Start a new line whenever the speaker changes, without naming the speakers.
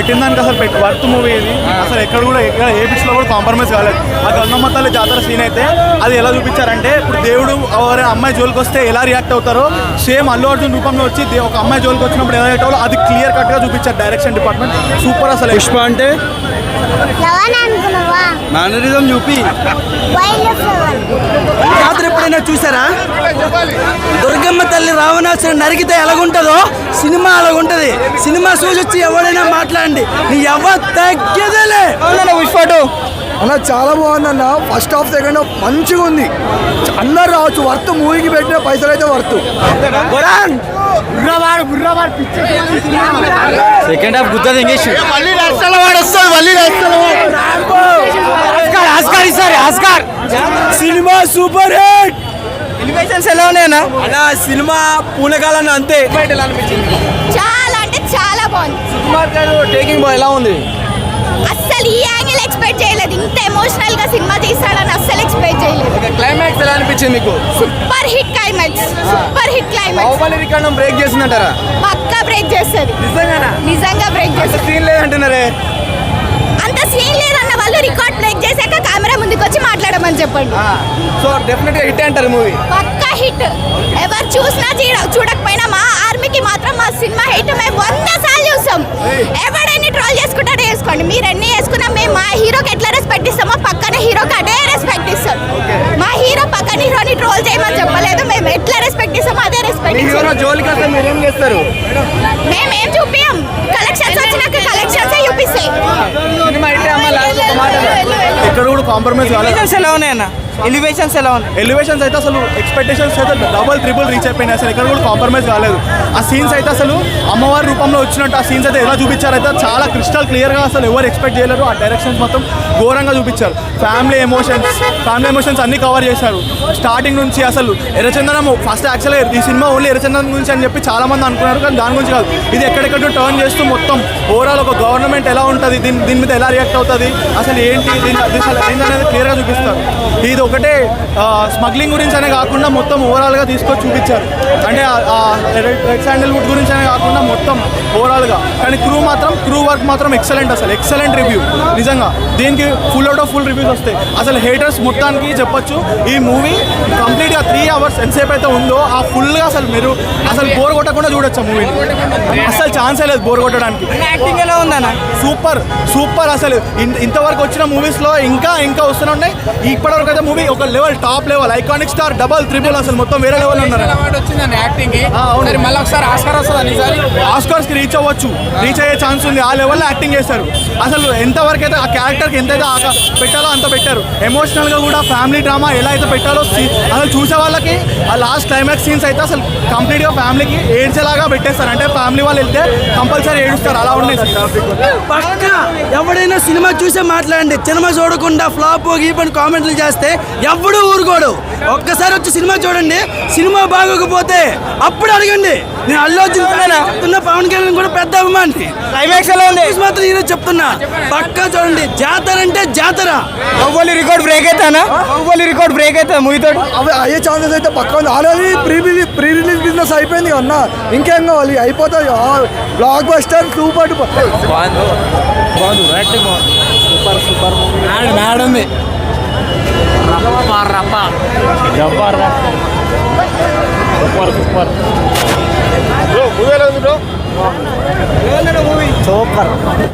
పెట్టిన దానికి అసలు వర్త్ మూవీ ఇది. అసలు ఎక్కడ ఏ బిట్స్ లో కూడా కాంప్రమైజ్ కాలేదు. ఆ గంగమ్మతల్లి జాతర సీన్ అయితే అది ఎలా చూపించారంటే, ఇప్పుడు దేవుడు అమ్మాయి జోలికి వస్తే ఎలా రియాక్ట్ అవుతారో సేమ్ అల్లు అర్జున్ రూపంలో వచ్చి ఒక అమ్మాయి జోలికి వచ్చినప్పుడు ఎలా రియాక్ట్ అవ్వాలో అది క్లియర్ కట్ గా చూపించారు డైరెక్షన్ డిపార్ట్మెంట్. సూపర్. అసలు పుష్ప అంటే మేనరిజం చూపి
జాతర ఎప్పుడైనా చూసారా? దుర్గమ్మ తల్లి రావణాసురుడు నరికితే ఎలాగుంటుందో సినిమా అలాగుంటది. సినిమా చూసొచ్చి ఎవడైనా మాట్లాడండి, నీ ఎవరు తగ్గేదేలే. పుష్ప
అన్న చాలా బాగుందన్న. ఫస్ట్ హాఫ్ సెకండ్ హాఫ్ మంచిగా ఉంది. అందరు రావచ్చు. వర్త్ మూవీకి పెట్టిన పైసలు అయితే వర్త్.
సెకండ్ హాఫ్ గుర్తుంది English. Cinema super hit. Elevations ఎలా ఉన్నాయన్నా? అన్న సినిమా పూనకాలన్న అంతే.
చాలా అంటే చాలా బాగుంది.
సుకుమార్ గారు టేకింగ్ బాయ్ ఎలా ఉంది?
అస్సలు ఈ యాంగిల్ ఎక్స్పెక్ట్ చేయలేదు. ఇంత ఎమోషనల్ గా సినిమా తీస్తాడని అస్సలు ఎక్స్పెక్ట్ చేయలేదు.
క్లైమాక్స్ ఎలా అనిపించింది మీకు?
Super hit climax. Super hit climax.
Baahubali record break చేసిందంటారా?
పక్కా బ్రేక్ చేస్తుంది. నిజంగా బ్రేక్ చేస్తుంది.
సీన్ లేదంటున్నారే?
అంత సీన్ లేదన్న వాళ్ళు రికార్డ్ బ్రేక్ చేశాక కెమెరా ముందుకు వచ్చి మాట్లాడమని చెప్పండి.
సో డెఫినెట్ గా హిట్ అంటారు మూవీ.
పక్కా హిట్. ఎవరు చూసినా చూడకపోయినా మా ఆర్మీకి మాత్రం మా సినిమా హిట్. మేము 100 సార్లు చూస్తాం. ఎవడైనా ట్రోల్ చేసుకుంటాడో చేసుకోండి, మీరు ఎన్ని చేసుకున్నా మేము మా హీరోకి ఎట్లా రెస్పెక్ట్ ఇస్తామో పక్కన హీరోకి అదే రెస్పెక్ట్ ఇస్తాం. మా హీరో పక్కన హీరోని ట్రోల్ చేయమని చెప్పలేదు. మేము ఎట్లా రెస్పెక్ట్ ఇస్తామో అదే రెస్పెక్ట్ ఇస్తాం.
జోలికి వస్తే మీరేం చేస్తారు?
మేమేం చూపియం. కలెక్షన్స్ వచ్చినాక కలెక్షన్స్ చూపిస్తాయి.
ఎక్కడ కూడా కాంప్రమైజ్ కాలేదు.
ఎలా ఉన్నాయన్న? ఎలివేషన్స్ ఎలా ఉన్నాయి?
ఎలివేషన్స్ అయితే అసలు ఎక్స్పెక్టేషన్స్ అయితే డబల్ ట్రిపుల్ రీచ్ అయిపోయినాయి. అసలు ఎక్కడ కూడా కాంప్రమైజ్ కాలేదు. ఆ సీన్స్ అయితే అసలు అమ్మవారి రూపంలో వచ్చినట్టు ఆ సీన్స్ అయితే ఎలా చూపించారు అయితే చాలా క్రిస్టల్ క్లియర్గా అసలు ఎవరు ఎక్స్పెక్ట్ చేయలేరు. ఆ డైరెక్షన్స్ మొత్తం ఘోరంగా చూపించారు. ఫ్యామిలీ ఎమోషన్స్ అన్ని కవర్ చేశారు. స్టార్టింగ్ నుంచి అసలు ఎర్రచందనం ఫస్ట్ యాక్చువల్గా ఈ సినిమా ఓన్లీ ఎర్రచందనం గురించి అని చెప్పి చాలా మంది అనుకున్నారు, కానీ దాని గురించి కాదు. ఇది ఎక్కడెక్కడ టర్న్ చేస్తూ మొత్తం ఓవరాల్ ఒక గవర్నమెంట్ ఎలా ఉంటుంది, దీని మీద ఎలా రియాక్ట్ అవుతుంది, అసలు ఏంటి అనేది క్లియర్గా చూపిస్తారు. ఇది ఒకటే స్మగ్లింగ్ గురించి అనే కాకుండా మొత్తం ఓవరాల్గా తీసుకొచ్చి చూపించారు. అంటే రెడ్ శాండల్వుడ్ గురించి అనే కాకుండా మొత్తం ఓవరాల్గా. కానీ క్రూ వర్క్ మాత్రం ఎక్సలెంట్. అసలు ఎక్సలెంట్ రివ్యూ నిజంగా. దీనికి full out of full reviews వస్తాయి. అసలు హేటర్స్ మొత్తానికి చెప్పొచ్చు ఈ మూవీ కంప్లీట్గా 3 hours ఎంతసేపు అయితే ఉందో ఆ ఫుల్గా అసలు మీరు అసలు బోర్ కొట్టకుండా చూడొచ్చు ఆ మూవీని. అసలు ఛాన్సే లేదు బోర్ కొట్టడానికి.
యాక్టింగ్ ఎలా ఉందన్న?
సూపర్. అసలు ఇంతవరకు వచ్చిన మూవీస్లో ఇంకా వస్తూనే ఉన్నాయి. ఇప్పటివరకు అయితే మూవీ ఒక level, top level, iconic star, double triple, అసలు మొత్తం వేరే లెవెల్ ఉన్నారు. ఆస్కార్స్ కి రీచ్ అయ్యే ఛాన్స్ ఉంది. ఆ లెవెల్లో యాక్టింగ్ చేస్తారు. అసలు ఎంతవరకు అయితే ఆ క్యారెక్టర్కి ఎంతైతే పెట్టాలో అంత పెట్టారు. ఎమోషనల్ గా కూడా ఫ్యామిలీ డ్రామా ఎలా అయితే పెట్టాలో అసలు చూసే వాళ్ళకి ఆ లాస్ట్ క్లైమాక్స్ సీన్స్ అయితే అసలు కంప్లీట్ గా ఫ్యామిలీకి ఏడ్చేలాగా పెట్టేస్తారు. అంటే ఫ్యామిలీ వాళ్ళు వెళ్తే కంపల్సరీ ఏడుస్తారు, అలా ఉన్నాయి.
ఎవడైనా సినిమా చూసే మాట్లాడండి. సినిమా చూడకుండా ఫ్లాప్ గీపని కామెంట్లు చేస్తే ఎవడు ఊరుకోడు. ఒక్కసారి వచ్చి సినిమా చూడండి. సినిమా బాగోకపోతే అప్పుడు అడగండి. నేను అల్లు అర్జున్ చెప్తున్నా, పవన్ కళ్యాణ్ కూడా పెద్ద అభిమాని. క్లైమాక్స్ ఎలా ఉంది మాత్రం ఈరోజు చెప్తున్నా, పక్కా చూడండి. జాతర అంటే జాతర. బాహుబలి రికార్డ్ బ్రేక్ అవుతానా? బాహుబలి రికార్డ్ బ్రేక్ అవుతా మూవీతో
అవి అయ్యే ఛాన్సెస్ అయితే పక్కా ఉంది. ఆల్రెడీ ప్రీ రిలీజ్ బిజినెస్ అయిపోయింది అన్న. ఇంకేం కావాలి? అయిపోతుంది. Block buster super.
ఉంది
సూపర్.